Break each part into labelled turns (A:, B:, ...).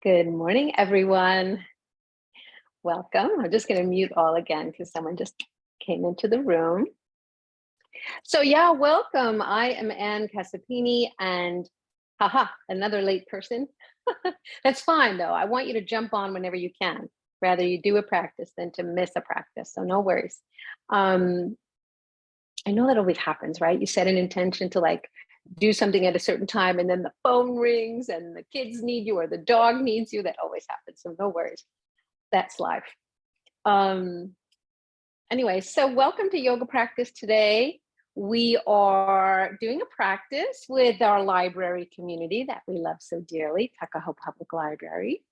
A: Good morning, everyone. Welcome. I'm just going to mute all again because someone just came into the room. So yeah, welcome. I am Ann Casapini and haha, another late person. That's fine though. I want you to jump on whenever you can. Rather you do a practice than to miss a practice. So no worries. I know that always happens, right? You set an intention to do something at a certain time and then the phone rings and the kids need you or the dog needs you. That always happens. So no worries. That's life. Anyway, so welcome to yoga practice today. We are doing a practice with our library community that we love so dearly, Tuckahoe Public Library.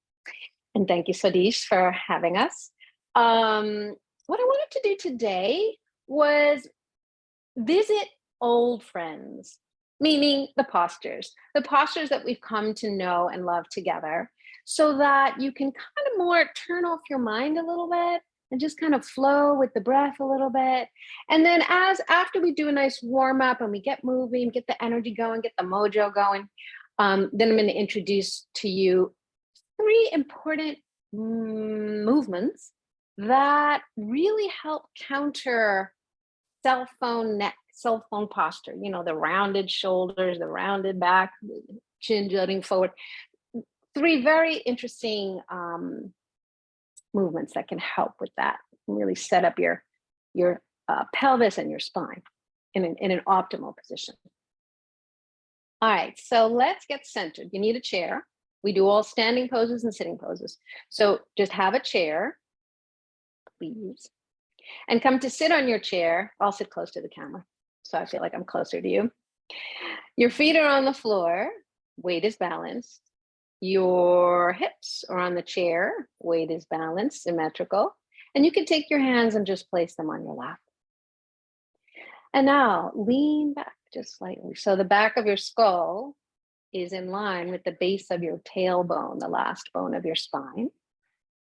A: And thank you, Sadish, for having us. What I wanted to do today was visit old friends, meaning the postures that we've come to know and love together, so that you can kind of more turn off your mind a little bit and just kind of flow with the breath a little bit. And then after we do a nice warm up and we get moving, get the energy going, get the mojo going, then I'm going to introduce to you 3 important movements that really help counter cell phone posture, the rounded shoulders, the rounded back, chin jutting forward. 3 very interesting movements that can help with that, really set up your pelvis and your spine in an optimal position. All right, so let's get centered. You need a chair. We do all standing poses and sitting poses. So just have a chair, please. And come to sit on your chair. I'll sit close to the camera, so I feel like I'm closer to you. Your feet are on the floor, weight is balanced. Your hips are on the chair, weight is balanced, symmetrical. And you can take your hands and just place them on your lap. And now lean back just slightly. So the back of your skull is in line with the base of your tailbone, the last bone of your spine.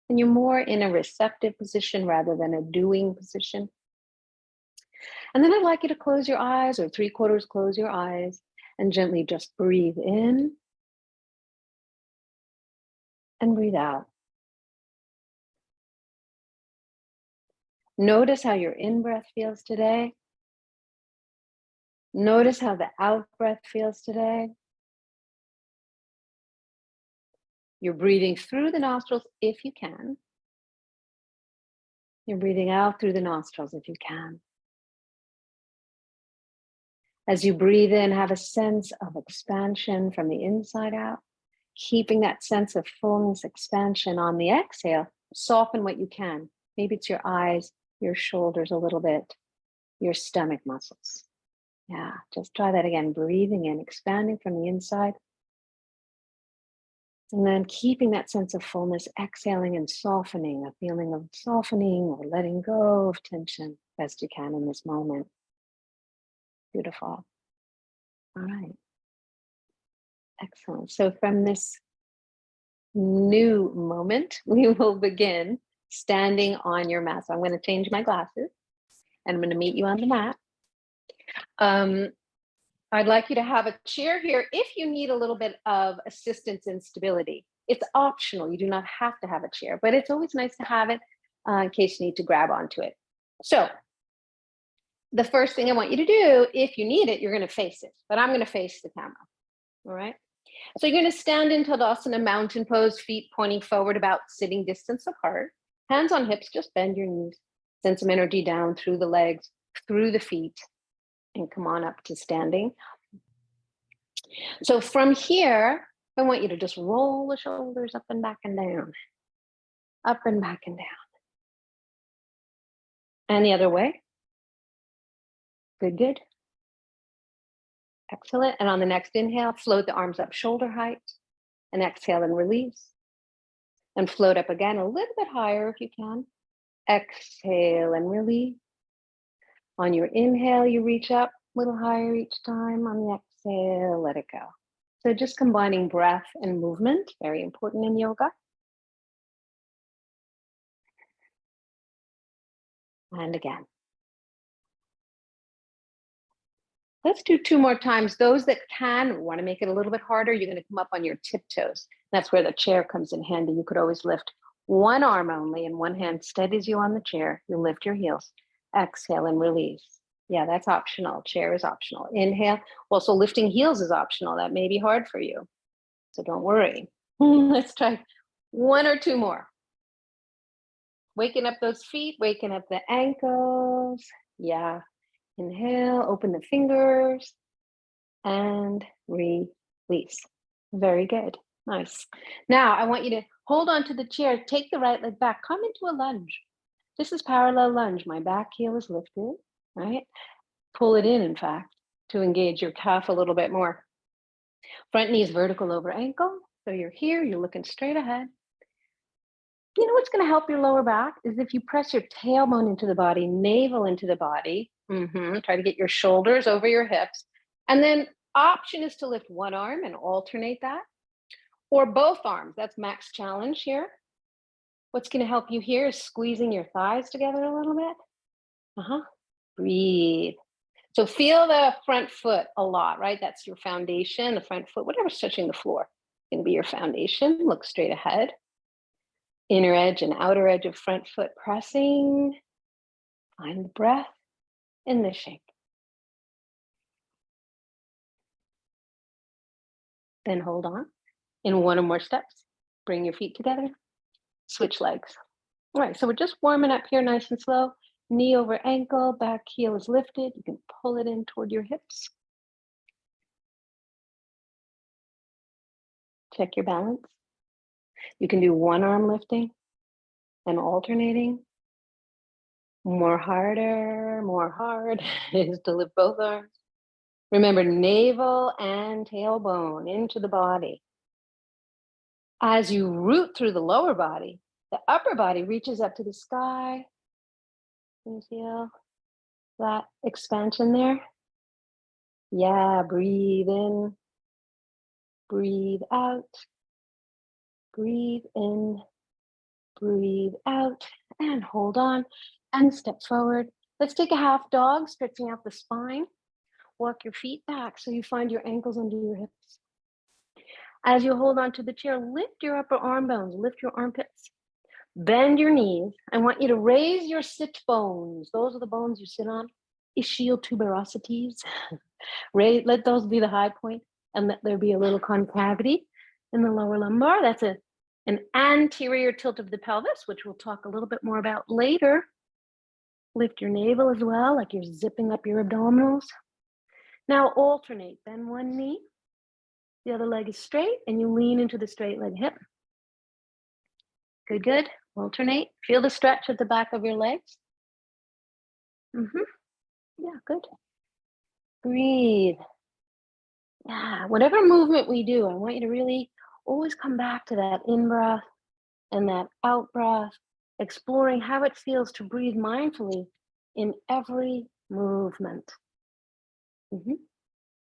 A: And you're more in a receptive position rather than a doing position. And then I'd like you to close your eyes, or 3/4 close your eyes, and gently just breathe in and breathe out. Notice how your in-breath feels today. Notice how the out-breath feels today. You're breathing through the nostrils if you can. You're breathing out through the nostrils if you can. As you breathe in, have a sense of expansion from the inside out, keeping that sense of fullness, expansion. On the exhale, soften what you can. Maybe it's your eyes, your shoulders a little bit, your stomach muscles. Yeah, just try that again. Breathing in, expanding from the inside. And then keeping that sense of fullness, exhaling and softening, a feeling of softening or letting go of tension best you can in this moment. Beautiful. All right. Excellent. So from this new moment, we will begin standing on your mat. So I'm going to change my glasses and I'm going to meet you on the mat. I'd like you to have a chair here if you need a little bit of assistance and stability. It's optional. You do not have to have a chair, but it's always nice to have it in case you need to grab onto it. So the first thing I want you to do, if you need it, you're going to face it, but I'm going to face the camera. All right. So you're going to stand in Tadasana, mountain pose, feet pointing forward, about sitting distance apart, hands on hips, just bend your knees, send some energy down through the legs, through the feet, and come on up to standing. So from here, I want you to just roll the shoulders up and back and down, up and back and down. And the other way. Good, good. Excellent. And on the next inhale, float the arms up shoulder height, and exhale and release. And float up again a little bit higher if you can. Exhale and release. On your inhale, you reach up a little higher each time. On the exhale, let it go. So just combining breath and movement, very important in yoga. And again. Let's do 2 more times. Those that can want to make it a little bit harder, you're going to come up on your tiptoes. That's where the chair comes in handy. You could always lift one arm only and one hand steadies you on the chair. You lift your heels, exhale and release. Yeah, that's optional. Chair is optional. Inhale. Also, lifting heels is optional. That may be hard for you, so don't worry. Let's try one or two more. Waking up those feet, waking up the ankles. Yeah. Inhale, open the fingers, and release. Very good. Nice. Now, I want you to hold on to the chair, take the right leg back, come into a lunge. This is parallel lunge. My back heel is lifted, right? Pull it in fact, to engage your calf a little bit more. Front knee is vertical over ankle. So you're here, you're looking straight ahead. You know what's going to help your lower back is if you press your tailbone into the body, navel into the body. Try to get your shoulders over your hips. And then option is to lift one arm and alternate that, or both arms. That's max challenge here. What's going to help you here is squeezing your thighs together a little bit. Breathe. So feel the front foot a lot, right? That's your foundation, the front foot, whatever's touching the floor can be your foundation. Look straight ahead. Inner edge and outer edge of front foot pressing. Find the breath in this shape. Then hold on. In one or more steps, bring your feet together. Switch legs. All right, so we're just warming up here nice and slow. Knee over ankle, back heel is lifted. You can pull it in toward your hips. Check your balance. You can do one arm lifting and alternating. More hard is to lift both arms. Remember, navel and tailbone into the body. As you root through the lower body, the upper body reaches up to the sky. Can you feel that expansion there? Yeah, breathe in, breathe out, breathe in, breathe out, and hold on, and step forward. Let's take a half dog, stretching out the spine. Walk your feet back so you find your ankles under your hips. As you hold on to the chair, lift your upper arm bones, lift your armpits. Bend your knees. I want you to raise your sit bones. Those are the bones you sit on. Ischial tuberosities. Let those be the high point, and let there be a little concavity in the lower lumbar. That's an anterior tilt of the pelvis, which we'll talk a little bit more about later. Lift your navel as well, like you're zipping up your abdominals. Now alternate. Bend one knee. The other leg is straight, and you lean into the straight leg hip. Good, good. Alternate. Feel the stretch at the back of your legs. Yeah, good. Breathe. Yeah, whatever movement we do, I want you to really always come back to that in-breath and that out-breath, exploring how it feels to breathe mindfully in every movement.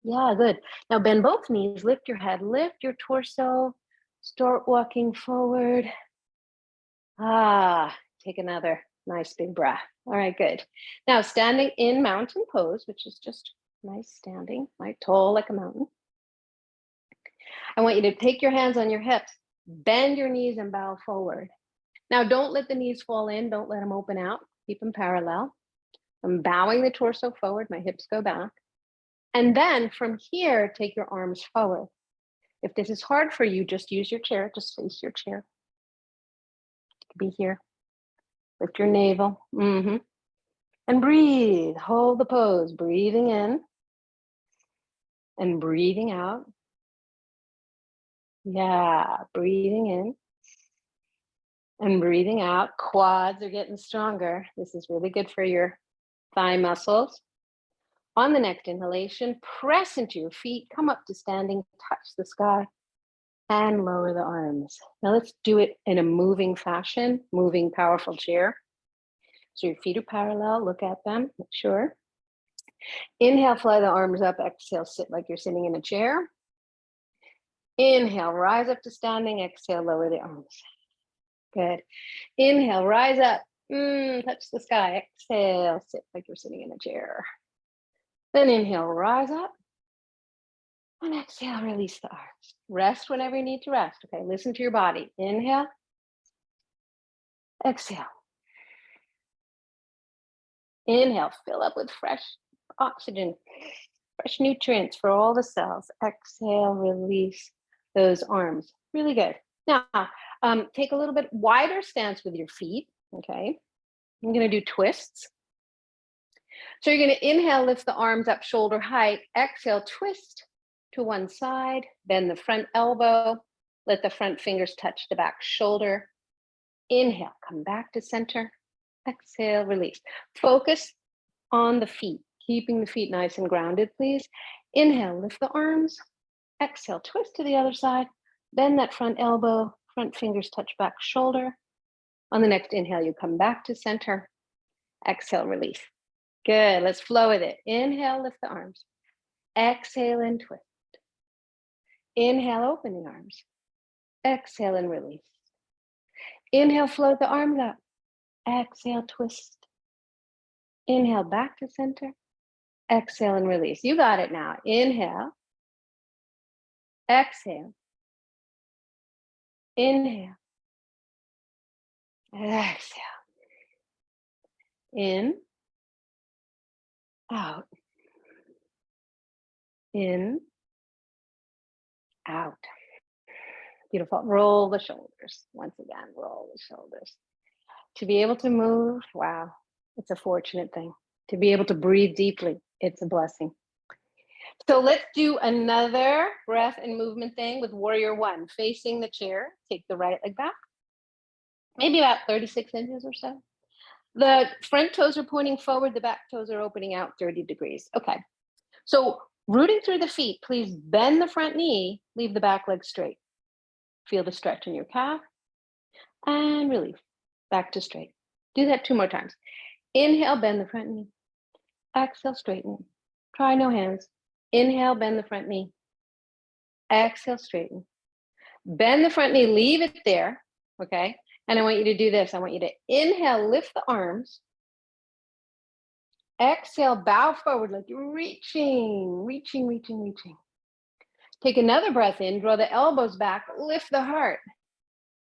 A: Yeah, good. Now bend both knees, lift your head, lift your torso, start walking forward. Take another nice big breath. All right, good. Now standing in mountain pose, which is just nice standing, like tall like a mountain. I want you to take your hands on your hips, bend your knees and bow forward. Now don't let the knees fall in, don't let them open out, keep them parallel. I'm bowing the torso forward, my hips go back. And then from here, take your arms forward. If this is hard for you, just use your chair, just face your chair. Be here. Lift your navel. And breathe. Hold the pose. Breathing in and breathing out. Yeah, breathing in and breathing out. Quads are getting stronger. This is really good for your thigh muscles. On the next inhalation, press into your feet, come up to standing, touch the sky, and lower the arms. Now let's do it in a moving fashion, moving powerful chair. So your feet are parallel, look at them, make sure. Inhale, fly the arms up, exhale, sit like you're sitting in a chair. Inhale, rise up to standing, exhale, lower the arms. Good. Inhale, rise up, touch the sky, exhale, sit like you're sitting in a chair. Then inhale, rise up. And exhale, release the arms. Rest whenever you need to rest. Okay, listen to your body. Inhale, exhale. Inhale, fill up with fresh oxygen, fresh nutrients for all the cells. Exhale, release those arms. Really good. Now, take a little bit wider stance with your feet. Okay, I'm going to do twists. So you're going to inhale, lift the arms up shoulder height. Exhale, twist to one side, bend the front elbow, let the front fingers touch the back shoulder. Inhale, come back to center. Exhale, release. Focus on the feet, keeping the feet nice and grounded, please. Inhale, lift the arms. Exhale, twist to the other side. Bend that front elbow, front fingers touch back shoulder. On the next inhale, you come back to center. Exhale, release. Good, let's flow with it. Inhale, lift the arms. Exhale and twist. Inhale, open the arms. Exhale and release. Inhale, float the arms up. Exhale, twist. Inhale, back to center. Exhale and release. You got it now. Inhale. Exhale. Inhale. Exhale. In. Out. In. Out. Beautiful. Roll the shoulders. Once again, roll the shoulders. To be able to move, wow, it's a fortunate thing. To be able to breathe deeply, it's a blessing. So let's do another breath and movement thing with warrior one. Facing the chair, take the right leg back, maybe about 36 inches or so. The front toes are pointing forward, the back toes are opening out 30 degrees. Okay, so rooting through the feet, please bend the front knee, leave the back leg straight. Feel the stretch in your calf and release, back to straight. Do that 2 more times. Inhale, bend the front knee. Exhale, straighten. Try no hands. Inhale, bend the front knee. Exhale, straighten. Bend the front knee, leave it there, okay? And I want you to do this. I want you to inhale, lift the arms. Exhale, bow forward like you're reaching. Take another breath in, draw the elbows back, lift the heart.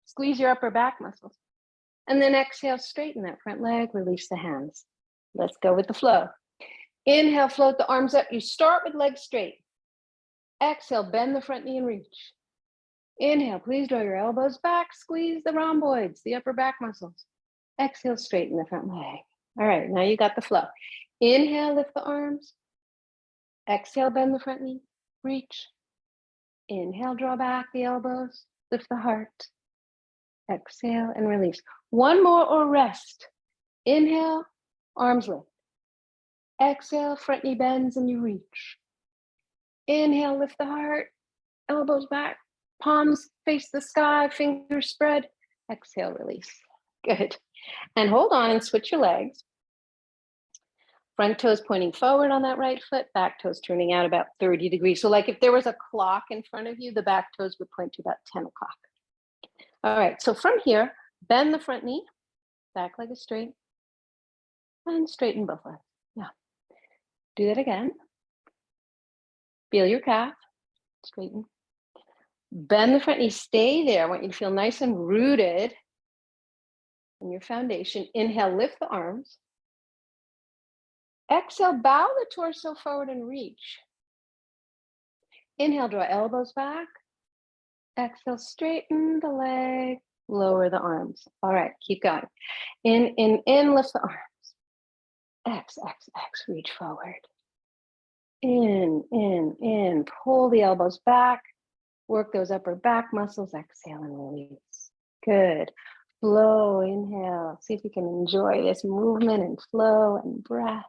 A: Squeeze your upper back muscles. And then exhale, straighten that front leg, release the hands. Let's go with the flow. Inhale, float the arms up. You start with legs straight. Exhale, bend the front knee and reach. Inhale, please draw your elbows back, squeeze the rhomboids, the upper back muscles. Exhale, straighten the front leg. All right, now you got the flow. Inhale, lift the arms. Exhale, bend the front knee, reach. Inhale, draw back the elbows, lift the heart. Exhale and release. One more or rest. Inhale, arms lift. Exhale, front knee bends and you reach. Inhale, lift the heart, elbows back, palms face the sky, fingers spread. Exhale, release. Good. And hold on and switch your legs. Front toes pointing forward on that right foot, back toes turning out about 30 degrees. So like if there was a clock in front of you, the back toes would point to about 10 o'clock. All right, so from here, bend the front knee, back leg is straight, and straighten both legs. Yeah. Do that again. Feel your calf, straighten. Bend the front knee, stay there. I want you to feel nice and rooted in your foundation. Inhale, lift the arms. Exhale, bow the torso forward and reach. Inhale, draw elbows back. Exhale, straighten the leg, lower the arms. All right, keep going. In, lift the arms. X, reach forward. In, pull the elbows back. Work those upper back muscles. Exhale and release. Good. Flow, inhale. See if you can enjoy this movement and flow and breath.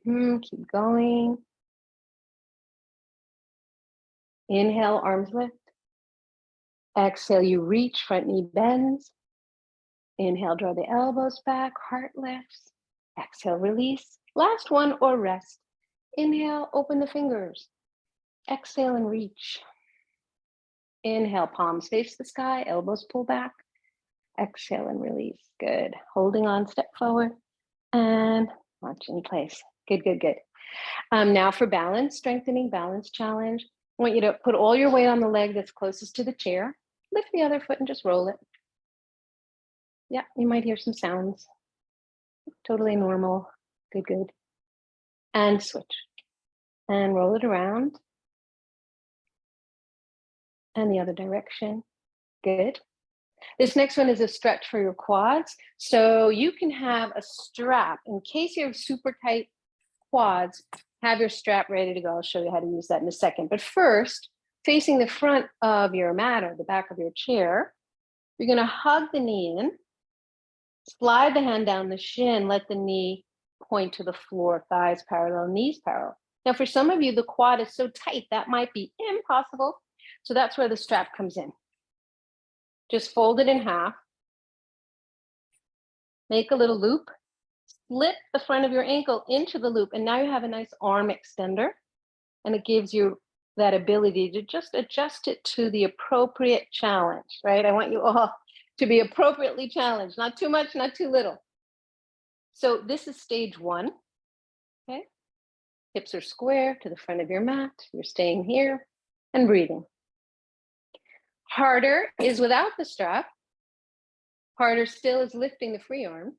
A: Keep going. Inhale, arms lift. Exhale, you reach, front knee bends. Inhale, draw the elbows back, heart lifts. Exhale, release. Last one or rest. Inhale, open the fingers. Exhale and reach. Inhale, palms face the sky, elbows pull back. Exhale and release. Good. Holding on, step forward and launch in place. Good. Now for balance, strengthening balance challenge. I want you to put all your weight on the leg that's closest to the chair. Lift the other foot and just roll it. Yeah, you might hear some sounds. Totally normal. Good, good. And switch. And roll it around. And the other direction. Good. This next one is a stretch for your quads. So you can have a strap in case you have super tight quads. Have your strap ready to go. I'll show you how to use that in a second. But first, facing the front of your mat or the back of your chair, you're going to hug the knee in, slide the hand down the shin, let the knee point to the floor, thighs parallel, knees parallel. Now, for some of you, the quad is so tight that might be impossible. So that's where the strap comes in. Just fold it in half, make a little loop, slip the front of your ankle into the loop, and now you have a nice arm extender, and it gives you that ability to just adjust it to the appropriate challenge, right? I want you all to be appropriately challenged, not too much, not too little. So this is stage one, okay? Hips are square to the front of your mat. You're staying here and breathing. Harder is without the strap. Harder still is lifting the free arm.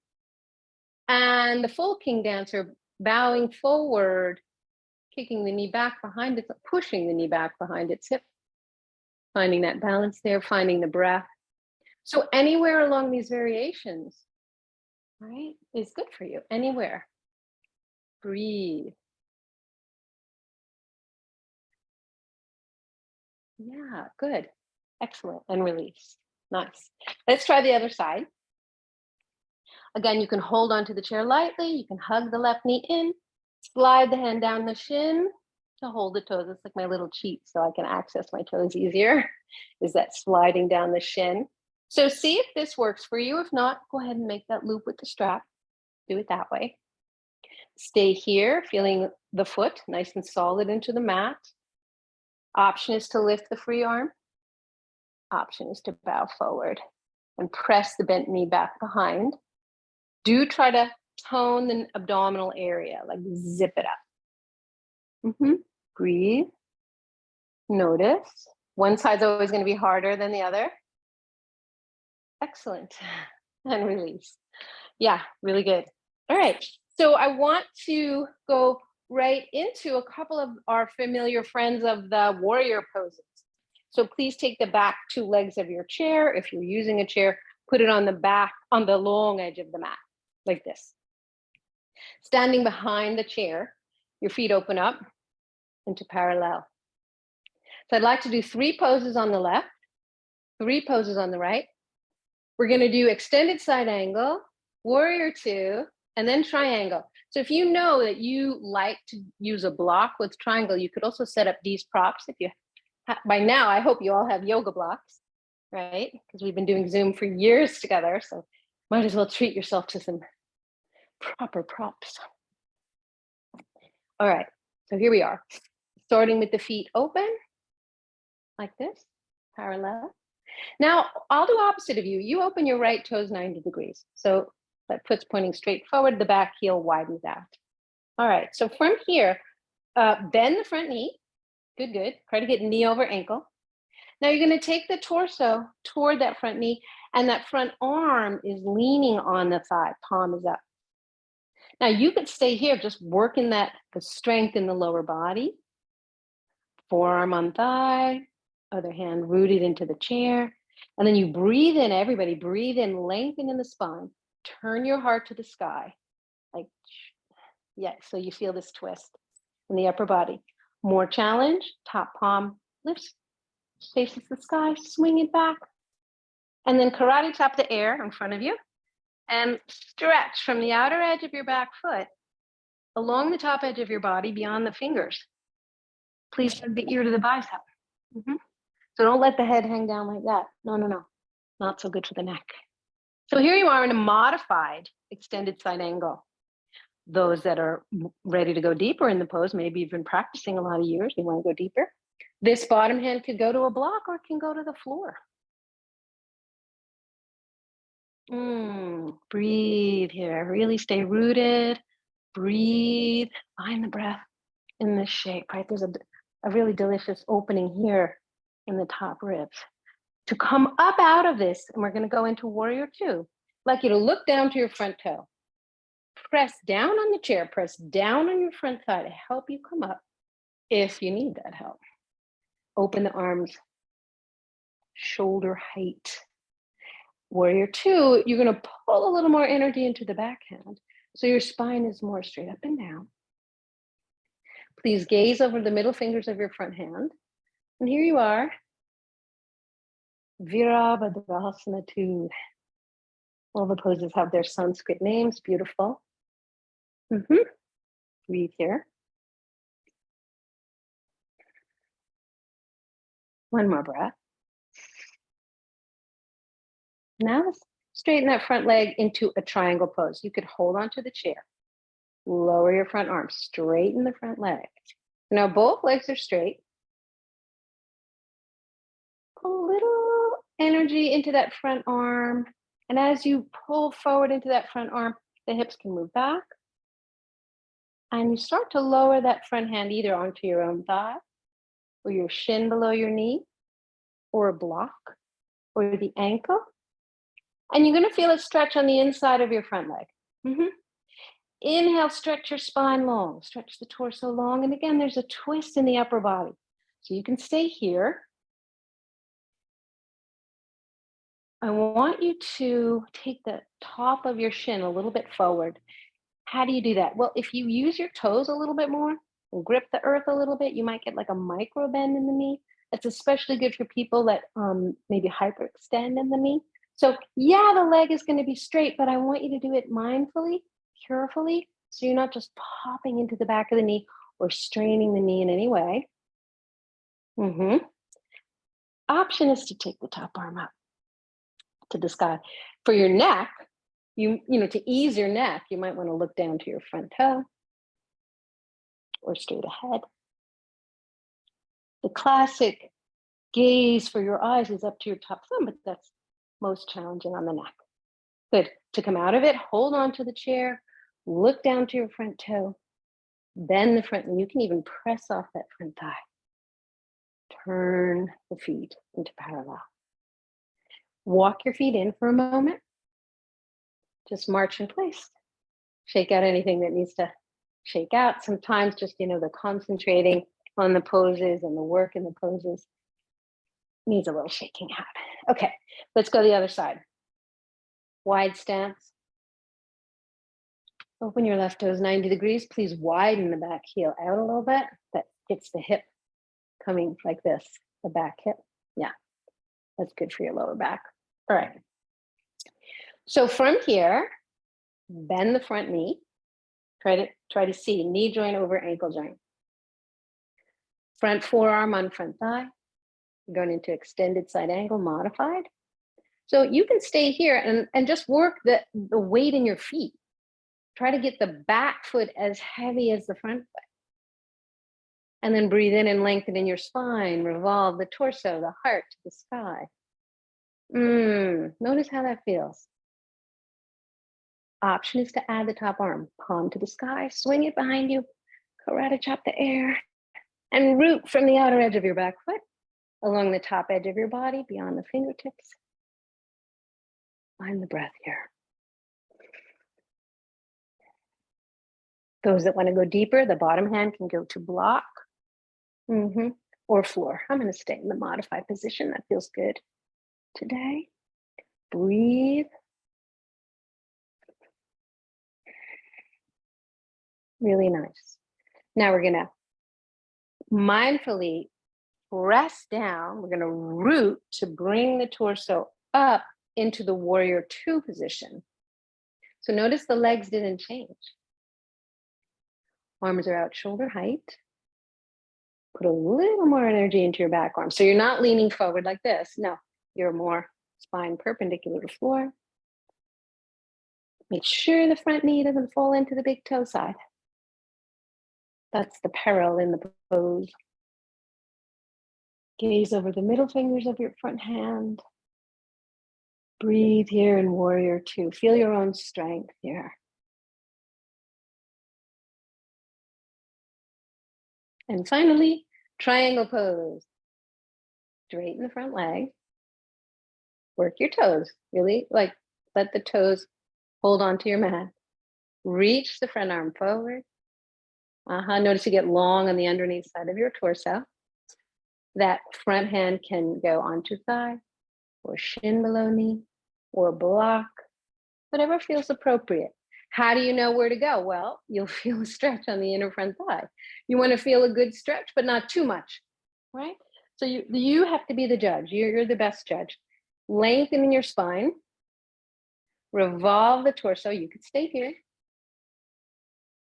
A: And the full king dancer, bowing forward, kicking the knee back behind it, pushing the knee back behind its hip, finding that balance there, finding the breath. So anywhere along these variations, right, is good for you, anywhere. Breathe. Yeah, good. Excellent. And release. Nice. Let's try the other side. Again, you can hold onto the chair lightly. You can hug the left knee in, slide the hand down the shin to hold the toes. It's like my little cheat so I can access my toes easier, is that sliding down the shin. So see if this works for you. If not, go ahead and make that loop with the strap. Do it that way. Stay here, feeling the foot nice and solid into the mat. Option is to lift the free arm. Option is to bow forward and press the bent knee back behind. Do try to tone the abdominal area, like zip it up. Breathe. Notice. One side's always going to be harder than the other. Excellent. And release. Yeah, really good. All right. So I want to go right into a couple of our familiar friends of the warrior poses. So please take the back two legs of your chair. If you're using a chair, put it on the back, on the long edge of the mat, like this. Standing behind the chair, your feet open up into parallel. So I'd like to do 3 poses on the left, 3 poses on the right. We're going to do extended side angle, warrior 2, and then triangle. So if you know that you like to use a block with triangle, you could also set up these props. If you by now, I hope you all have yoga blocks, right? Because we've been doing Zoom for years together, so might as well treat yourself to some proper props. All right, so here we are. Starting with the feet open, like this, parallel. Now, I'll do opposite of you. You open your right toes 90 degrees. So that foot's pointing straight forward, the back heel widens out. All right, so from here, bend the front knee. Good, good. Try to get knee over ankle. Now you're going to take the torso toward that front knee, and that front arm is leaning on the thigh, palm is up. Now you could stay here, just working the strength in the lower body. Forearm on thigh, other hand rooted into the chair. And then you breathe in, everybody breathe in, lengthen in the spine. Turn your heart to the sky. Like, yeah, so you feel this twist in the upper body. More challenge, top palm lifts, faces the sky, swing it back. And then karate chop the air in front of you and stretch from the outer edge of your back foot along the top edge of your body beyond the fingers. Please hug the ear to the bicep. So don't let the head hang down like that. No, no, no. Not so good for the neck. So here you are in a modified extended side angle. Those that are ready to go deeper in the pose, maybe you've been practicing a lot of years, you want to go deeper. This bottom hand could go to a block or it can go to the floor. Breathe here. Really stay rooted. Breathe, find the breath in this shape, right? There's a really delicious opening here in the top ribs. To come up out of this, and we're going to go into warrior two. I'd like you to look down to your front toe. Press down on the chair, press down on your front thigh to help you come up if you need that help. Open the arms, shoulder height. Warrior two, you're going to pull a little more energy into the backhand so your spine is more straight up and down. Please gaze over the middle fingers of your front hand. And here you are. Virabhadrasana 2. All the poses have their Sanskrit names. Beautiful. Breathe here. One more breath. Now let's straighten that front leg into a triangle pose. You could hold onto the chair. Lower your front arm. Straighten the front leg. Now both legs are straight. Pull a little energy into that front arm. And as you pull forward into that front arm, the hips can move back. And you start to lower that front hand either onto your own thigh, or your shin below your knee, or a block, or the ankle. And you're going to feel a stretch on the inside of your front leg. Inhale, stretch your spine long, stretch the torso long. And again, there's a twist in the upper body. So you can stay here. I want you to take the top of your shin a little bit forward. How do you do that? Well, if you use your toes a little bit more and grip the earth a little bit, you might get like a micro bend in the knee. It's especially good for people that maybe hyperextend in the knee. So yeah, the leg is going to be straight, but I want you to do it mindfully, carefully, so you're not just popping into the back of the knee or straining the knee in any way. Option is to take the top arm up to the sky. For your neck, you know, to ease your neck, you might want to look down to your front toe or straight ahead. The classic gaze for your eyes is up to your top thumb, but that's most challenging on the neck. Good. To come out of it, hold on to the chair, look down to your front toe, bend the front, and you can even press off that front thigh. Turn the feet into parallel. Walk your feet in for a moment. Just march in place. Shake out anything that needs to shake out. Sometimes just, you know, the concentrating on the poses and the work in the poses needs a little shaking out. Okay, let's go the other side. Wide stance. Open your left toes 90 degrees. Please widen the back heel out a little bit. That gets the hip coming like this, the back hip. Yeah, that's good for your lower back. All right. So from here, bend the front knee. Try to see knee joint over ankle joint. Front forearm on front thigh. Going into extended side angle, modified. So you can stay here and just work the weight in your feet. Try to get the back foot as heavy as the front foot. And then breathe in and lengthen in your spine. Revolve the torso, the heart to the sky. Notice how that feels. Option is to add the top arm, palm to the sky, swing it behind you, karate chop the air, and root from the outer edge of your back foot along the top edge of your body, beyond the fingertips. Find the breath here. Those that want to go deeper, the bottom hand can go to block or floor. I'm going to stay in the modified position. That feels good today. Breathe. Really nice. Now we're going to mindfully press down. We're going to root to bring the torso up into the warrior two position. So notice the legs didn't change. Arms are out shoulder height. Put a little more energy into your back arm. So you're not leaning forward like this. No, you're more spine perpendicular to floor. Make sure the front knee doesn't fall into the big toe side. That's the peril in the pose. Gaze over the middle fingers of your front hand. Breathe here in warrior two. Feel your own strength here. And finally, triangle pose. Straighten the front leg. Work your toes. Really, like, let the toes hold onto your mat. Reach the front arm forward. Notice you get long on the underneath side of your torso. That front hand can go onto thigh or shin below knee or block, whatever feels appropriate. How do you know where to go? Well, you'll feel a stretch on the inner front thigh. You want to feel a good stretch, but not too much, right? So you have to be the judge. You're the best judge. Lengthen your spine. Revolve the torso. You could stay here.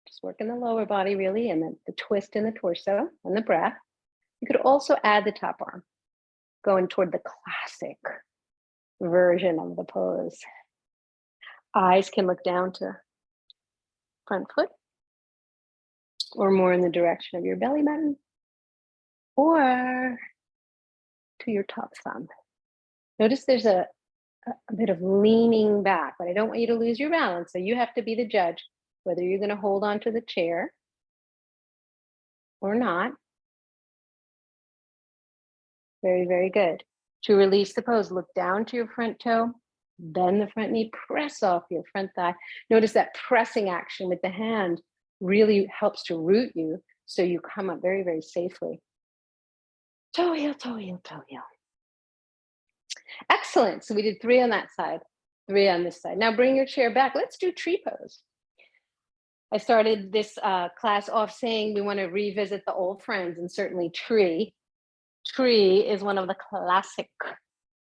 A: Just work in the lower body, really, and then the twist in the torso and the breath. You could also add the top arm, going toward the classic version of the pose. Eyes can look down to front foot, or more in the direction of your belly button, or to your top thumb. Notice there's a bit of leaning back, but I don't want you to lose your balance. So you have to be the judge, whether you're going to hold on to the chair or not. Very, very good. To release the pose, look down to your front toe, bend the front knee, press off your front thigh. Notice that pressing action with the hand really helps to root you, so you come up very, very safely. Toe heel, toe heel, toe heel. Excellent. So we did 3 on that side, 3 on this side. Now bring your chair back. Let's do tree pose. I started this class off saying we want to revisit the old friends, and certainly tree. Tree is one of the classic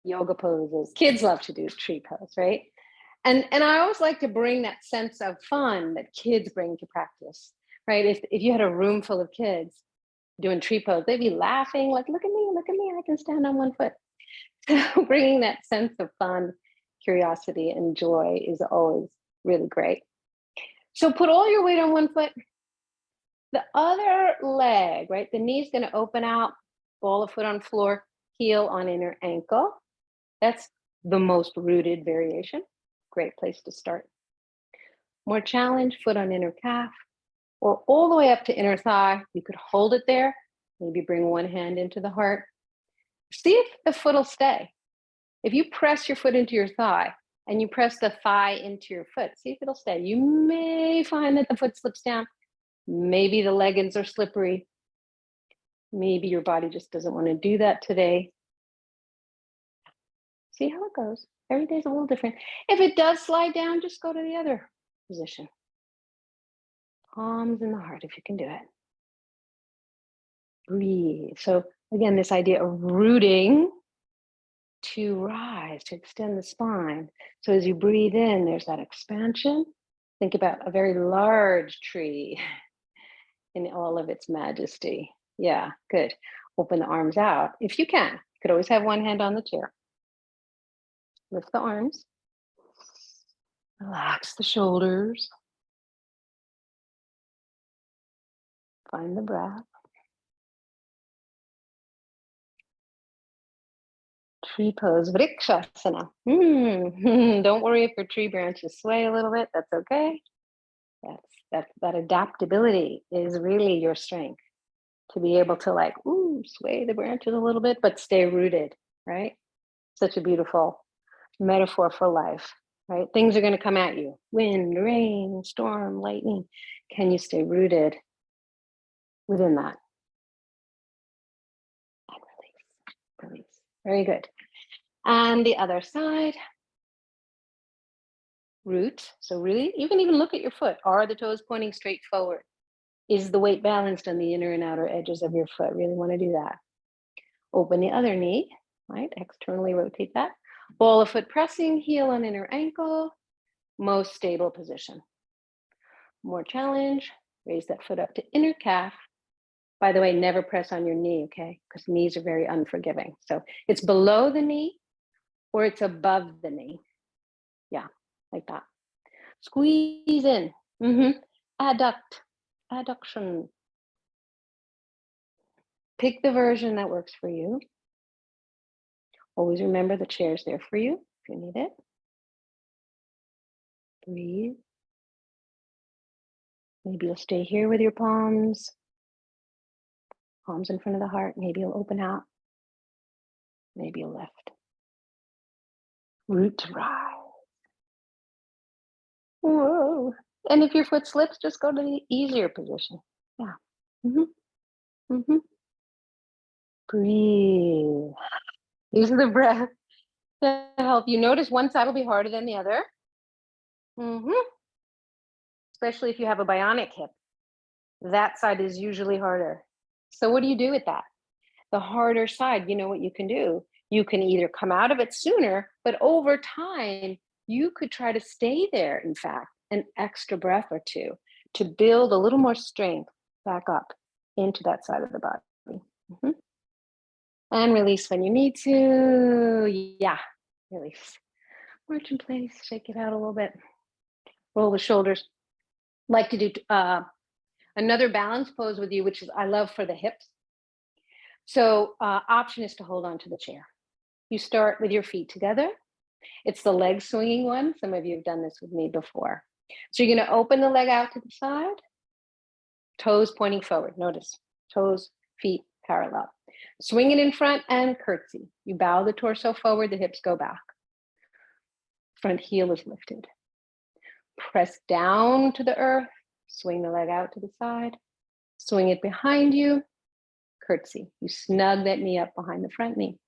A: yoga poses. Kids love to do tree pose, right? And I always like to bring that sense of fun that kids bring to practice, right? If you had a room full of kids doing tree pose, they'd be laughing like, look at me, I can stand on one foot. So bringing that sense of fun, curiosity, and joy is always really great. So put all your weight on one foot. The other leg, right? The knee's going to open out, ball of foot on floor, heel on inner ankle. That's the most rooted variation. Great place to start. More challenge, foot on inner calf, or all the way up to inner thigh. You could hold it there, maybe bring one hand into the heart. See if the foot will stay. If you press your foot into your thigh and you press the thigh into your foot, see if it'll stay. You may find that the foot slips down. Maybe the leggings are slippery. Maybe your body just doesn't want to do that today. See how it goes. Every day's a little different. If it does slide down, just go to the other position. Palms in the heart if you can do it. Breathe. So again, this idea of rooting to rise, to extend the spine. So as you breathe in, there's that expansion. Think about a very large tree in all of its majesty. Yeah, good. Open the arms out if you can. You could always have one hand on the chair. Lift the arms. Relax the shoulders. Find the breath. Tree pose, Vrikshasana. Don't worry if your tree branches sway a little bit. That's okay. That adaptability is really your strength, to be able to like, sway the branches a little bit, but stay rooted, right? Such a beautiful metaphor for life, right? Things are going to come at you. Wind, rain, storm, lightning. Can you stay rooted within that? And release. Very good. And the other side. Root. So really, you can even look at your foot. Are the toes pointing straight forward? Is the weight balanced on the inner and outer edges of your foot? Really want to do that. Open the other knee, right? Externally rotate that. Ball of foot pressing, heel on inner ankle. Most stable position. More challenge. Raise that foot up to inner calf. By the way, never press on your knee, okay? Because knees are very unforgiving. So it's below the knee or it's above the knee. Yeah, like that. Squeeze in. Adduction. Pick the version that works for you. Always remember the chair's there for you if you need it. Breathe. Maybe you'll stay here with your palms. Palms in front of the heart. Maybe you'll open out. Maybe you'll lift. Root to rise. Whoa. And if your foot slips, just go to the easier position. Yeah. Breathe. Use the breath to help you. Notice one side will be harder than the other. Especially if you have a bionic hip. That side is usually harder. So what do you do with that? The harder side, you know what you can do? You can either come out of it sooner, but over time, you could try to stay there, in fact, an extra breath or two to build a little more strength back up into that side of the body. And release when you need to. Yeah, release. March in place, shake it out a little bit. Roll the shoulders. Like to do another balance pose with you, which is I love for the hips. So option is to hold on to the chair. You start with your feet together. It's the leg swinging one. Some of you have done this with me before. So you're going to open the leg out to the side, toes pointing forward. Notice toes, feet parallel. Swing it in front and curtsy. You bow the torso forward, the hips go back. Front heel is lifted. Press down to the earth, swing the leg out to the side, swing it behind you, curtsy. You snug that knee up behind the front knee.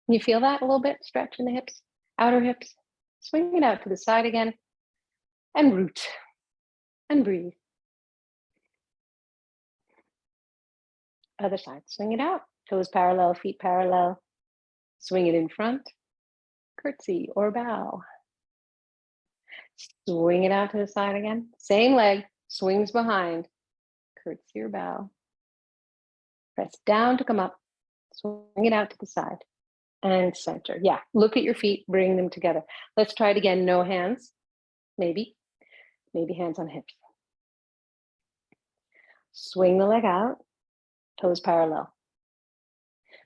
A: Can you feel that a little bit? Stretch in the hips, outer hips. Swing it out to the side again, and root, and breathe. Other side, swing it out. Toes parallel, feet parallel. Swing it in front, curtsy or bow. Swing it out to the side again. Same leg, swings behind, curtsy or bow. Press down to come up, swing it out to the side and center. Yeah, look at your feet, bring them together. Let's try it again. No hands, maybe hands on hips. Swing the leg out, toes parallel.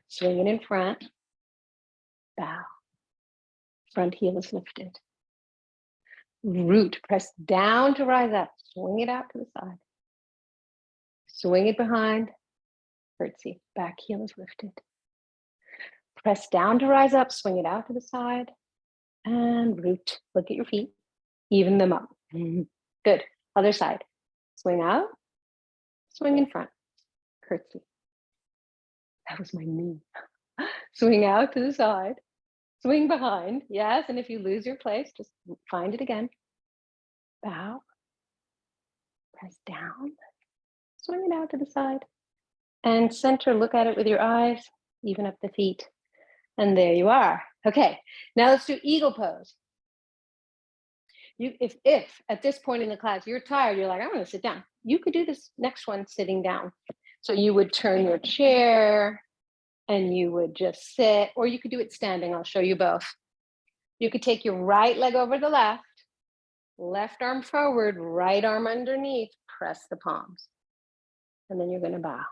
A: Swing it in front, bow. Front heel is lifted. Root, press down to rise up. Swing it out to the side. Swing it behind, curtsy. Back heel is lifted. Press down to rise up, swing it out to the side, and root. Look at your feet, even them up. Good. Other side. Swing out, swing in front, curtsy. That was my knee. Swing out to the side, swing behind. Yes, and if you lose your place, just find it again. Bow, press down, swing it out to the side, and center. Look at it with your eyes, even up the feet. And there you are. Okay, now let's do eagle pose. If at this point in the class you're tired, you're like, I want to sit down. You could do this next one sitting down. So you would turn your chair and you would just sit, or you could do it standing. I'll show you both. You could take your right leg over the left arm forward, right arm underneath, press the palms. And then you're going to bow.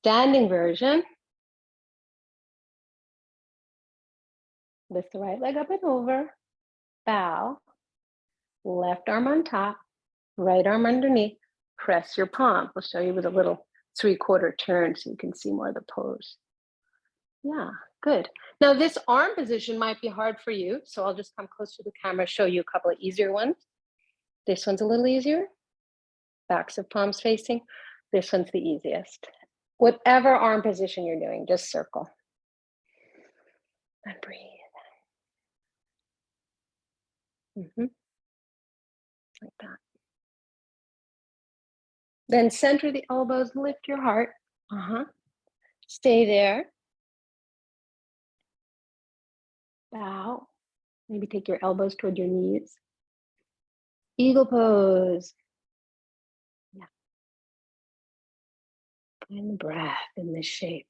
A: Standing version. Lift the right leg up and over, bow, left arm on top, right arm underneath, press your palm. We'll show you with a little 3/4 turn so you can see more of the pose. Yeah, good. Now this arm position might be hard for you, so I'll just come close to the camera, show you a couple of easier ones. This one's a little easier. Backs of palms facing. This one's the easiest. Whatever arm position you're doing, just circle. And breathe. Like that. Then center the elbows, lift your heart. Stay there. Bow. Maybe take your elbows toward your knees. Eagle pose. Yeah. And the breath in this shape.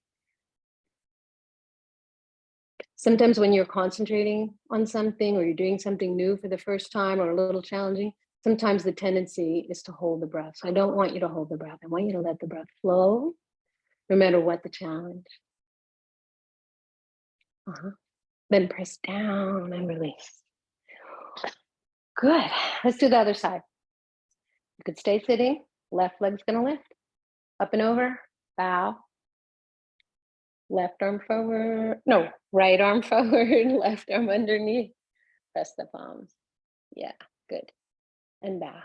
A: Sometimes when you're concentrating on something or you're doing something new for the first time or a little challenging, sometimes the tendency is to hold the breath. So I don't want you to hold the breath. I want you to let the breath flow no matter what the challenge. Then press down and release. Good. Let's do the other side. You could stay sitting. Left leg's going to lift. Up and over, bow. Left arm forward, no, right arm forward, left arm underneath. Press the palms. Yeah, good. And bow.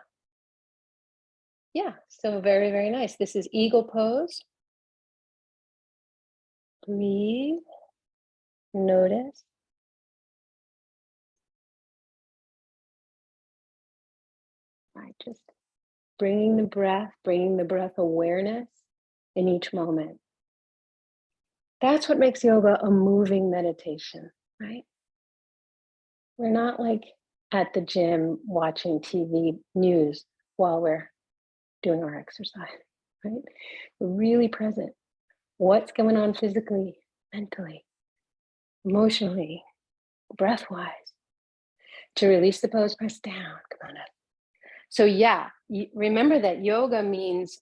A: Yeah, so very, very nice. This is eagle pose. Breathe. Notice. Right, just bringing the breath awareness in each moment. That's what makes yoga a moving meditation, right? We're not like at the gym watching TV news while we're doing our exercise, right? We're really present. What's going on physically, mentally, emotionally, breath-wise? To release the pose, press down. Come on up. So yeah, remember that yoga means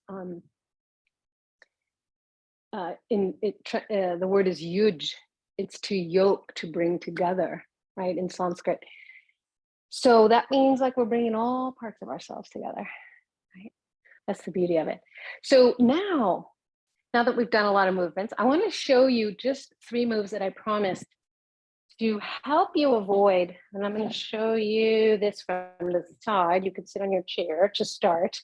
A: the word is yuj. It's to yoke, to bring together, right? In Sanskrit. So that means like we're bringing all parts of ourselves together, right? That's the beauty of it. So now that we've done a lot of movements, I want to show you just 3 moves that I promised to help you avoid. And I'm going to show you this from the side. You could sit on your chair to start.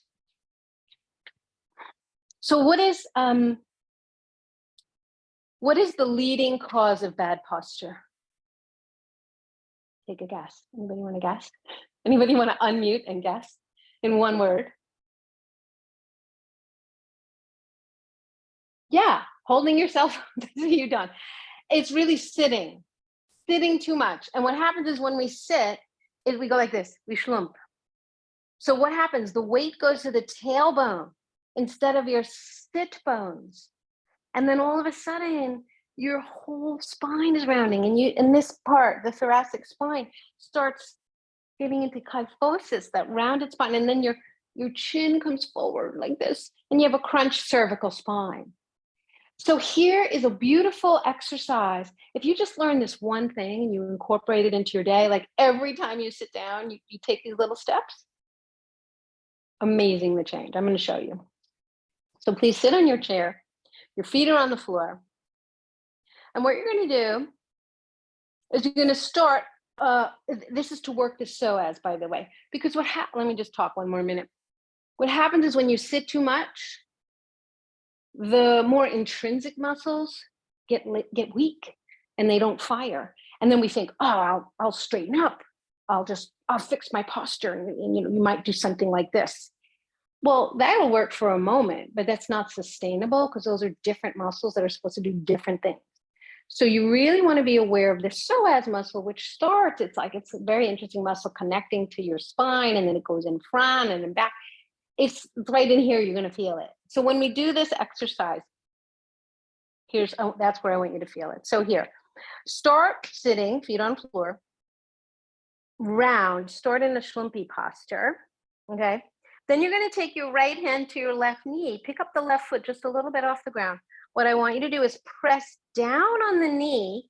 A: So what is the leading cause of bad posture? Take a guess. Anybody want to guess? Anybody want to unmute and guess in one word? Yeah, holding yourself. You done. It's really sitting too much. And what happens is when we sit, is we go like this. We schlump. So what happens? The weight goes to the tailbone instead of your sit bones. And then all of a sudden, your whole spine is rounding, and this part, the thoracic spine, starts getting into kyphosis, that rounded spine, and then your chin comes forward like this, and you have a crunched cervical spine. So here is a beautiful exercise. If you just learn this one thing and you incorporate it into your day, like every time you sit down, you take these little steps, amazing the change. I'm going to show you. So please sit on your chair. Your feet are on the floor. And what you're going to do is you're going to start, this is to work the psoas, by the way, because let me just talk one more minute. What happens is when you sit too much, the more intrinsic muscles get weak and they don't fire. And then we think, oh, I'll straighten up. I'll fix my posture. And you might do something like this. Well, that'll work for a moment, but that's not sustainable because those are different muscles that are supposed to do different things. So you really want to be aware of the psoas muscle, which starts, it's a very interesting muscle connecting to your spine, and then it goes in front and then back. It's right in here, you're going to feel it. So when we do this exercise, that's where I want you to feel it. So here, start sitting, feet on floor, round, start in a shlumpy posture, okay? Then you're going to take your right hand to your left knee, pick up the left foot just a little bit off the ground. What I want you to do is press down on the knee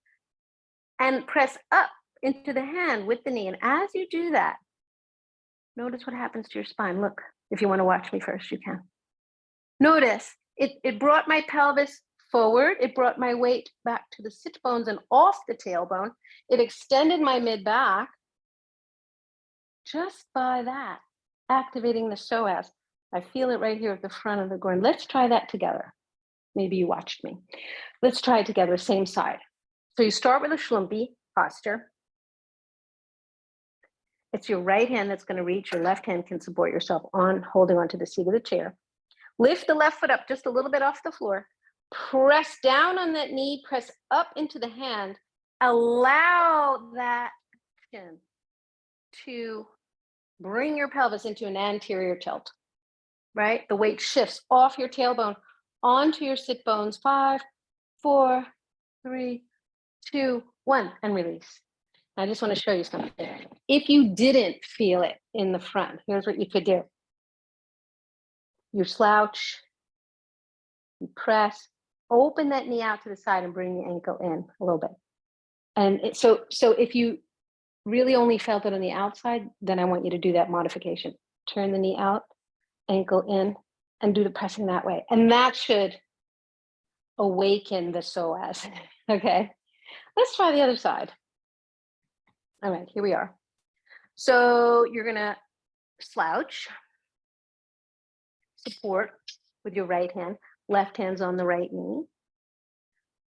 A: and press up into the hand with the knee. And as you do that, notice what happens to your spine. Look, if you want to watch me first, you can. Notice it brought my pelvis forward. It brought my weight back to the sit bones and off the tailbone. It extended my mid back just by that, activating the psoas. I feel it right here at the front of the groin. Let's try that together. Maybe you watched me. Let's try it together, same side. So you start with a shlumpy posture. It's your right hand that's going to reach. Your left hand can support yourself on holding onto the seat of the chair. Lift the left foot up just a little bit off the floor. Press down on that knee, press up into the hand. Allow that action to bring your pelvis into an anterior tilt, right? The weight shifts off your tailbone onto your sit bones. 5, 4, 3, 2, 1, and release. I just want to show you something. If you didn't feel it in the front, here's what you could do. You slouch, you press, open that knee out to the side and bring the ankle in a little bit. And so if you really only felt it on the outside, then I want you to do that modification. Turn the knee out, ankle in, and do the pressing that way. And that should awaken the psoas. Okay, let's try the other side. All right, here we are. So you're gonna slouch, support with your right hand, left hand's on the right knee.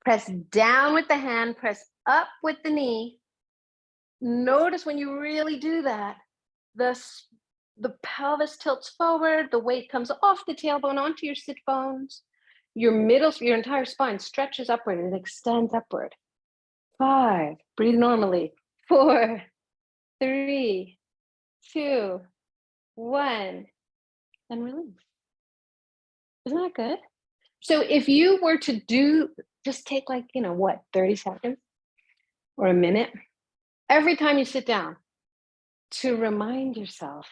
A: Press down with the hand, press up with the knee. Notice when you really do that, the pelvis tilts forward, the weight comes off the tailbone onto your sit bones. Your entire spine stretches upward and extends upward. 5, breathe normally. 4, 3, 2, 1, and release. Isn't that good? So if you were to do, just take like, 30 seconds or a minute, every time you sit down, to remind yourself,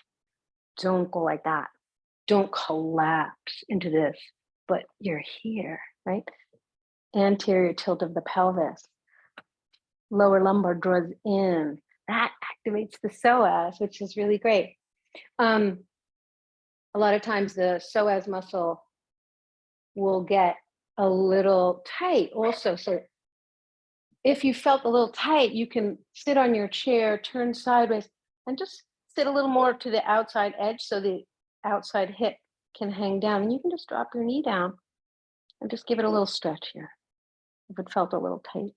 A: don't go like that. Don't collapse into this, but you're here, right? Anterior tilt of the pelvis. Lower lumbar draws in. That activates the psoas, which is really great. A lot of times the psoas muscle will get a little tight also. So if you felt a little tight, you can sit on your chair, turn sideways, and just sit a little more to the outside edge so the outside hip can hang down. And you can just drop your knee down and just give it a little stretch here. If it felt a little tight,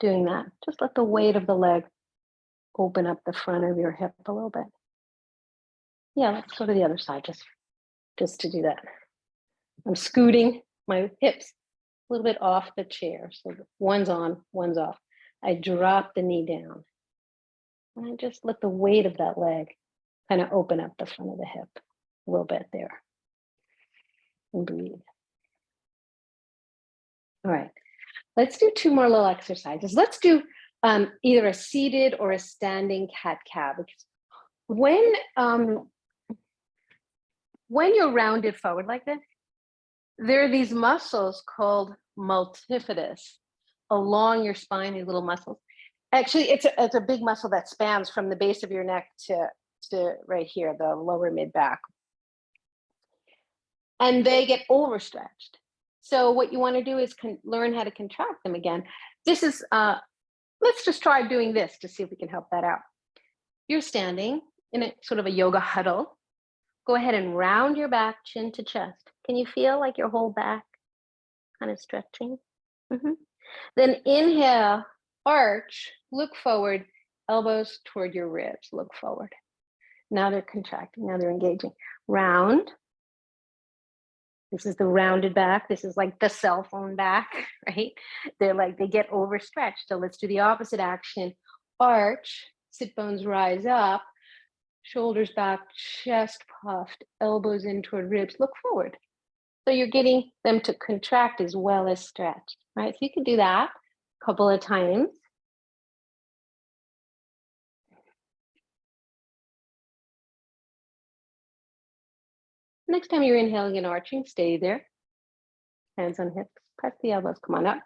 A: doing that, just let the weight of the leg open up the front of your hip a little bit. Yeah, let's go to the other side just to do that. I'm scooting my hips a little bit off the chair. So one's on, one's off. I drop the knee down. And I just let the weight of that leg kind of open up the front of the hip a little bit there. And breathe. All right, let's do 2 more little exercises. Let's do either a seated or a standing cat-cow. Because when you're rounded forward like this, there are these muscles called multifidus along your spine, these little muscles. Actually, it's a big muscle that spans from the base of your neck to right here, the lower mid back. And they get overstretched. So what you want to do is learn how to contract them again. This is, let's just try doing this to see if we can help that out. You're standing in a sort of a yoga huddle. Go ahead and round your back, chin to chest. Can you feel like your whole back kind of stretching? Mm-hmm. Then inhale, arch, look forward, elbows toward your ribs, look forward. Now they're contracting, now they're engaging. Round. This is the rounded back. This is like the cell phone back, right? They get overstretched. So let's do the opposite action. Arch, sit bones rise up, shoulders back, chest puffed, elbows in toward ribs, look forward. So you're getting them to contract as well as stretch, right? So you can do that a couple of times. Next time you're inhaling and arching, stay there. Hands on hips, press the elbows, come on up.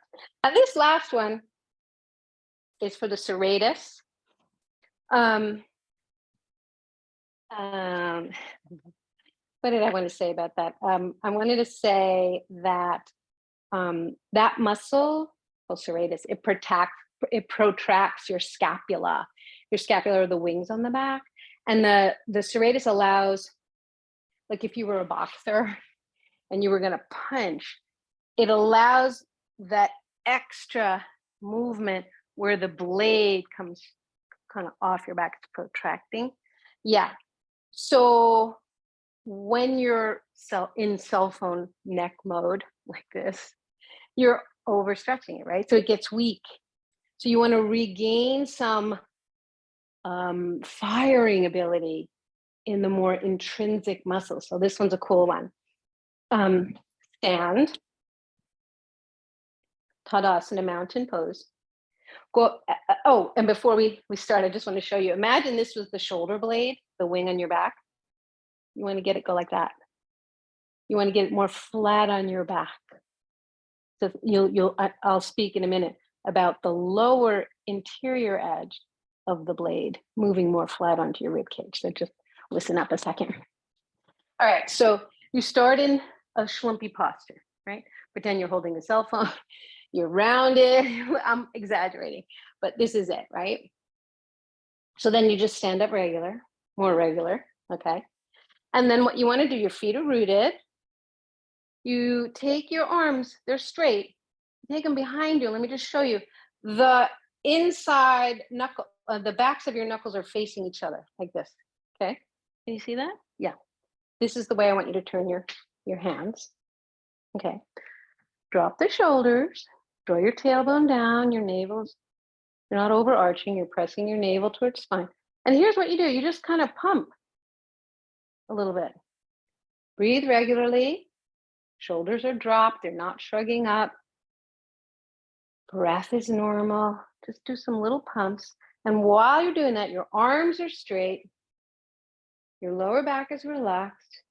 A: And this last one is for the serratus. What did I want to say about that? I wanted to say that that muscle, called serratus, it protracts your scapula. Your scapula are the wings on the back. And the serratus allows, like if you were a boxer and you were going to punch, it allows that extra movement where the blade comes kind of off your back, it's protracting. Yeah. So when you're in cell phone neck mode like this, you're overstretching it, right? So it gets weak. So you want to regain some firing ability in the more intrinsic muscles. So this one's a cool one. Stand, Tadasana, mountain pose. Go. Oh, and before we start, I just want to show you. Imagine this was the shoulder blade, the wing on your back. You want to get it go like that. You want to get it more flat on your back. So I'll speak in a minute about the lower interior edge of the blade moving more flat onto your rib cage. So just listen up a second. All right, so You start in a schlumpy posture, right? Pretend you're holding a cell phone. You're rounded. I'm exaggerating, but this is it, right? So then you just stand up regular, more regular, okay? And then what you want to do, your feet are rooted. You take your arms, they're straight. Take them behind you. Let me just show you. The inside knuckle, the backs of your knuckles are facing each other like this. Okay. Can you see that? Yeah. This is the way I want you to turn your hands. Okay. Drop the shoulders. Draw your tailbone down. Your navel's, you're not overarching. You're pressing your navel towards spine. And here's what you do. You just kind of pump a little bit. Breathe regularly. Shoulders are dropped. They're not shrugging up. Breath is normal. Just do some little pumps. And while you're doing that, your arms are straight. Your lower back is relaxed,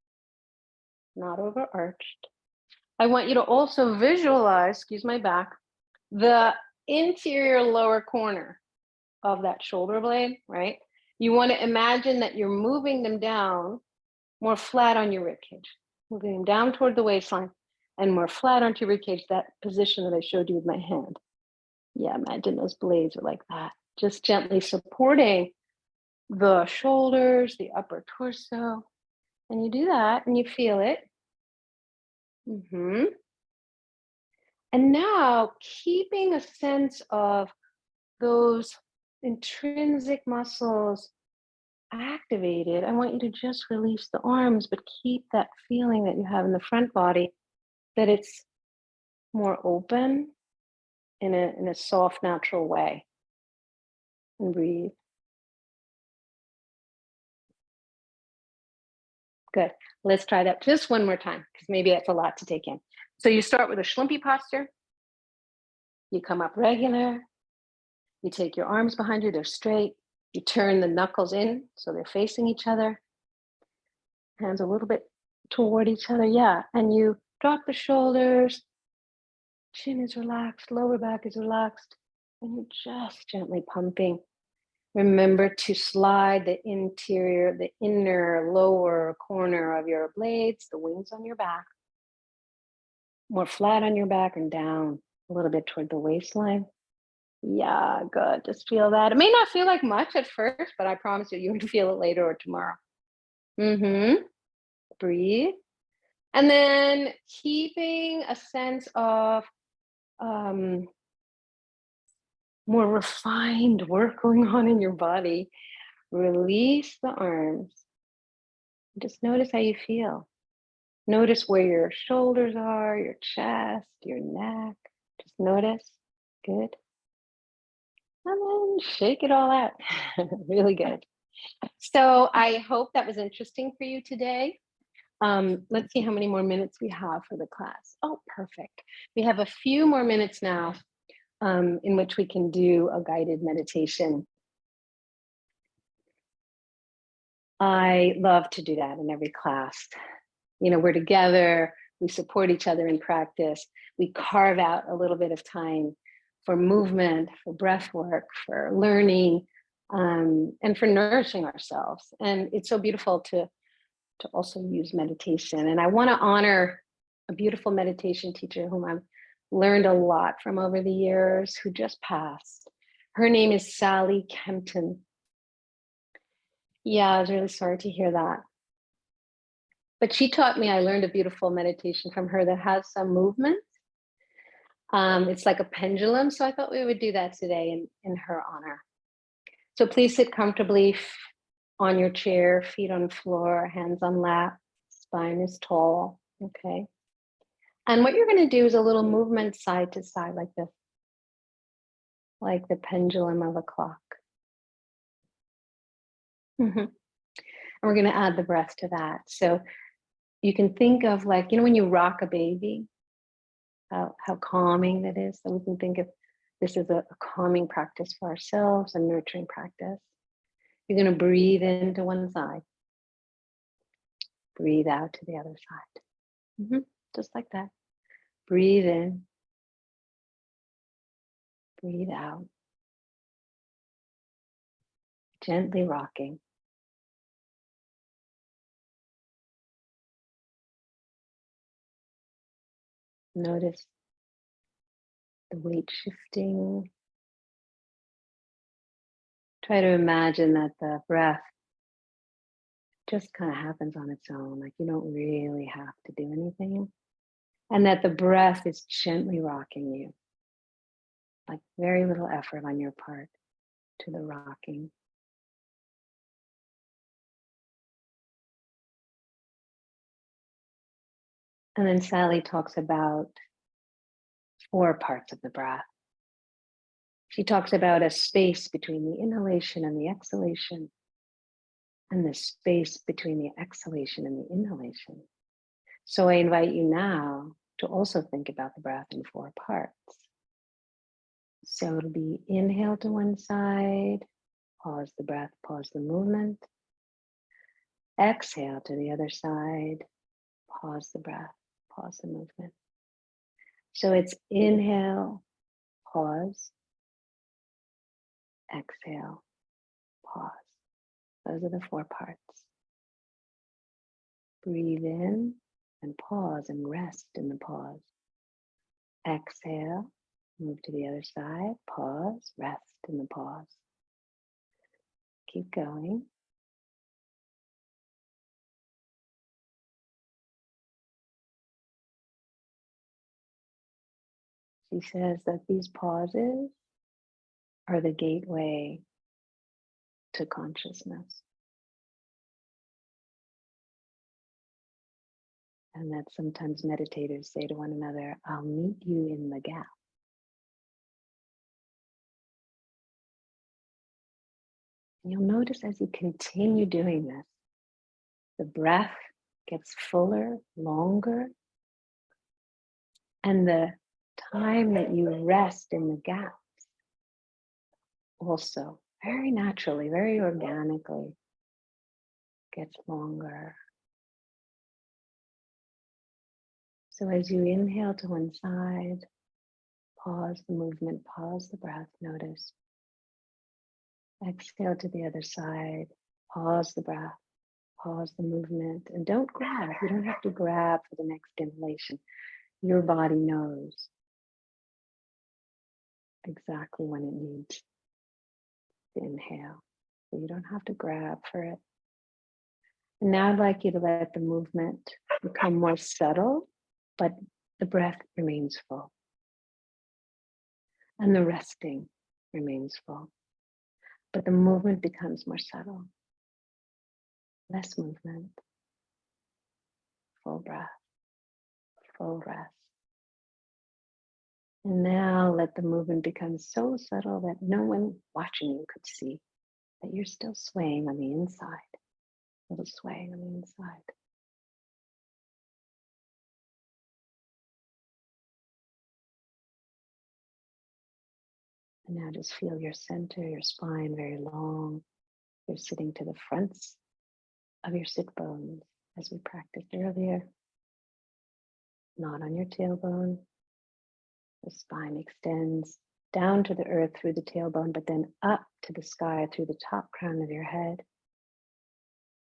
A: not overarched. I want you to also visualize, excuse my back, the interior lower corner of that shoulder blade, right? You want to imagine that you're moving them down more flat on your rib cage, moving them down toward the waistline and more flat onto your rib cage, that position that I showed you with my hand. Yeah, imagine those blades are like that. Just gently supporting the shoulders, the upper torso. And you do that and you feel it. And now keeping a sense of those intrinsic muscles activated, I want you to just release the arms, but keep that feeling that you have in the front body, that it's more open in a soft, natural way. And breathe. Good. Let's try that just one more time, because maybe that's a lot to take in. So you start with a schlumpy posture. You come up regular. You take your arms behind you, they're straight. You turn the knuckles in so they're facing each other. Hands a little bit toward each other, yeah. And you drop the shoulders. Chin is relaxed, lower back is relaxed. And you're just gently pumping. Remember to slide the interior, the inner lower corner of your blades, the wings on your back, more flat on your back and down a little bit toward the waistline. Yeah, good. Just feel that. It may not feel like much at first, but I promise you, you'll feel it later or tomorrow. Breathe. And then keeping a sense of more refined work going on in your body. Release the arms. Just notice how you feel. Notice where your shoulders are, your chest, your neck. Just notice. Good. And then shake it all out. Really good. So I hope that was interesting for you today. Let's see how many more minutes we have for the class. Oh, perfect. We have a few more minutes now in which we can do a guided meditation. I love to do that in every class. You know, we're together, we support each other in practice, we carve out a little bit of time for movement, for breath work, for learning, and for nourishing ourselves. And it's so beautiful to also use meditation. And I want to honor a beautiful meditation teacher whom I've learned a lot from over the years, who just passed. Her name is Sally Kempton. Yeah, I was really sorry to hear that. But she taught me, I learned a beautiful meditation from her that has some movement. It's like a pendulum. So I thought we would do that today in her honor. So please sit comfortably on your chair, feet on floor, hands on lap, spine is tall, okay? And what you're gonna do is a little movement side to side like this, like the pendulum of a clock. And we're gonna add the breath to that. So you can think of, like, you know, when you rock a baby, how calming that is. So we can think of this as a calming practice for ourselves, a nurturing practice. You're gonna breathe into one side, breathe out to the other side. Just like that. Breathe in, breathe out. Gently rocking. Notice the weight shifting. Try to imagine that the breath just kind of happens on its own, like you don't really have to do anything. And that the breath is gently rocking you, like very little effort on your part to the rocking. And then Sally talks about 4 parts of the breath. She talks about a space between the inhalation and the exhalation, and the space between the exhalation and the inhalation. So I invite you now to also think about the breath in 4 parts. So it'll be inhale to one side, pause the breath, pause the movement. Exhale to the other side, pause the breath, pause the movement. So it's inhale, pause, exhale, pause. Those are the 4 parts. Breathe in and pause and rest in the pause. Exhale, move to the other side, pause, rest in the pause. Keep going. She says that these pauses are the gateway to consciousness. And that sometimes meditators say to one another, I'll meet you in the gap. And you'll notice as you continue doing this, the breath gets fuller, longer, and the time that you rest in the gaps also very naturally, very organically gets longer. So as you inhale to one side, pause the movement, pause the breath, notice. Exhale to the other side, pause the breath, pause the movement, and don't grab. You don't have to grab for the next inhalation. Your body knows exactly when it needs to inhale. So you don't have to grab for it. And now I'd like you to let the movement become more subtle, but the breath remains full. And the resting remains full. But the movement becomes more subtle. Less movement. Full breath. Full rest. And now let the movement become so subtle that no one watching you could see that you're still swaying on the inside. A little swaying on the inside. And now just feel your center, your spine very long. You're sitting to the fronts of your sit bones as we practiced earlier. Not on your tailbone. The spine extends down to the earth through the tailbone, but then up to the sky through the top crown of your head.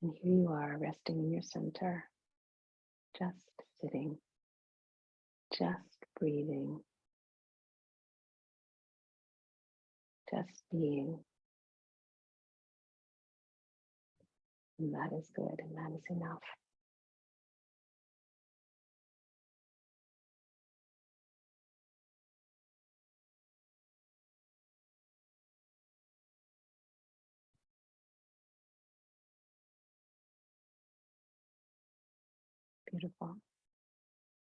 A: And here you are resting in your center, just sitting, just breathing, just being. And that is good, and that is enough. Beautiful.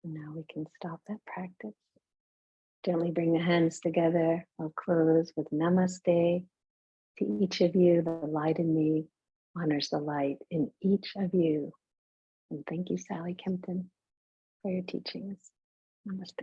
A: And now we can stop that practice. Gently bring the hands together. I'll close with namaste. To each of you, the light in me honors the light in each of you. And thank you, Sally Kempton, for your teachings. Namaste.